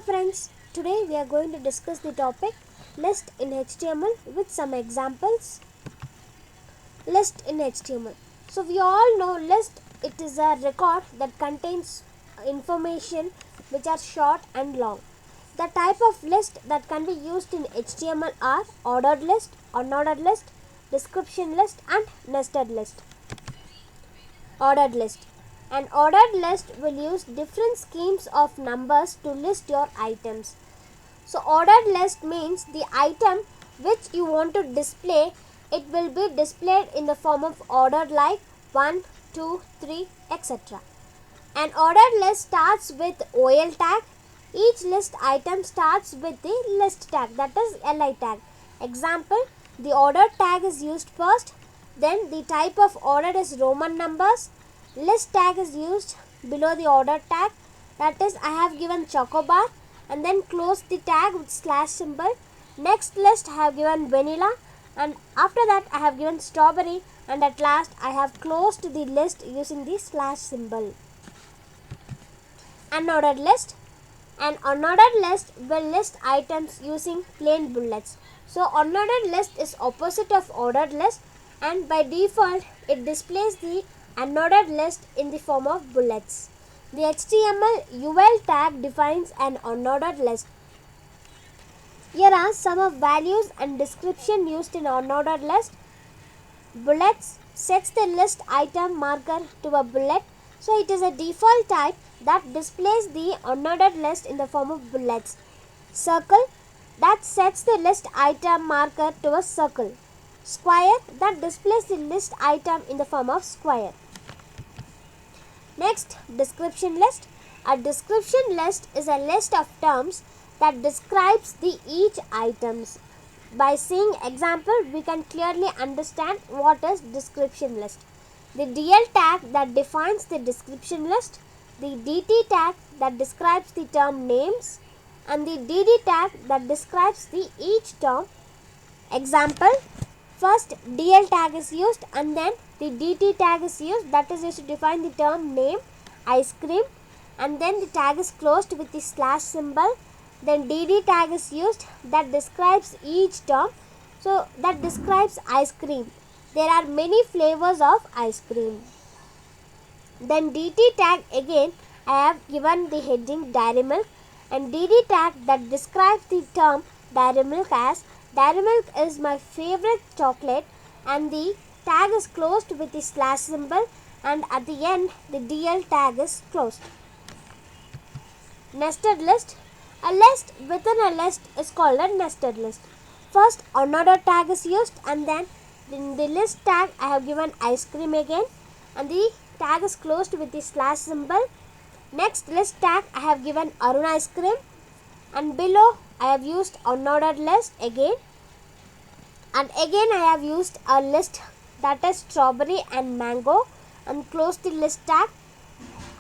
Hello friends, today we are going to discuss the topic list in HTML with some examples. List in HTML. So we all know list, it is a record that contains information which are short and long. The type of list that can be used in HTML are ordered list, unordered list, description list and nested list. Ordered list. An ordered list will use different schemes of numbers to list your items. So ordered list means the item which you want to display, it will be displayed in the form of ordered like 1, 2, 3, etc. An ordered list starts with OL tag. Each list item starts with the list tag, that is LI tag. Example, the ordered tag is used first, then the type of ordered is Roman numbers. List tag is used below the ordered tag, that is I have given chocobar and then close the tag with slash symbol. Next list I have given vanilla and after that I have given strawberry and at last I have closed the list using the slash symbol. Unordered list. An unordered list will list items using plain bullets. So unordered list is opposite of ordered list and by default it displays the unordered list in the form of bullets. The HTML UL tag defines an unordered list. Here are some of values and description used in unordered list. Bullets sets the list item marker to a bullet. So it is a default type that displays the unordered list in the form of bullets. Circle that sets the list item marker to a circle. Square that displays the list item in the form of square. Next, description list. A description list is a list of terms that describes the each items. By seeing example, we can clearly understand what is description list. The DL tag that defines the description list, the DT tag that describes the term names, and the DD tag that describes the each term. Example, first DL tag is used and then the DT tag is used, that is used to define the term name, ice cream, and then the tag is closed with the slash symbol. Then DD tag is used that describes each term, so that describes ice cream. There are many flavors of ice cream. Then DT tag again I have given the heading dairy milk and DD tag that describes the term dairy milk as dairy milk is my favorite chocolate and the tag is closed with the slash symbol and at the end the DL tag is closed. Nested list. A list within a list is called a nested list. First unordered tag is used and then in the list tag I have given ice cream again and the tag is closed with the slash symbol. Next list tag I have given Arun ice cream and below I have used unordered list again and again I have used a list that is strawberry and mango and close the list tag,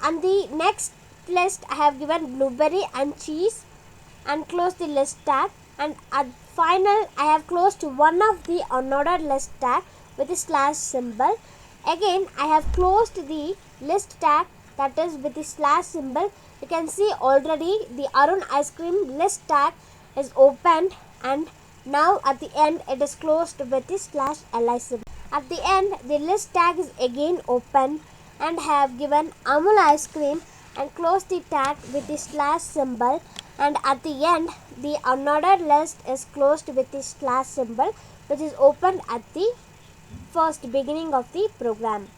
and the next list I have given blueberry and cheese and close the list tag, and at final I have closed one of the unordered list tag with a slash symbol. Again I have closed the list tag, that is with the slash symbol. You can see already the Arun ice cream list tag is opened and now at the end it is closed with the slash li symbol. At the end the list tag is again open and have given Amul ice cream and close the tag with the slash symbol, and at the end the unordered list is closed with the slash symbol which is opened at the first beginning of the program.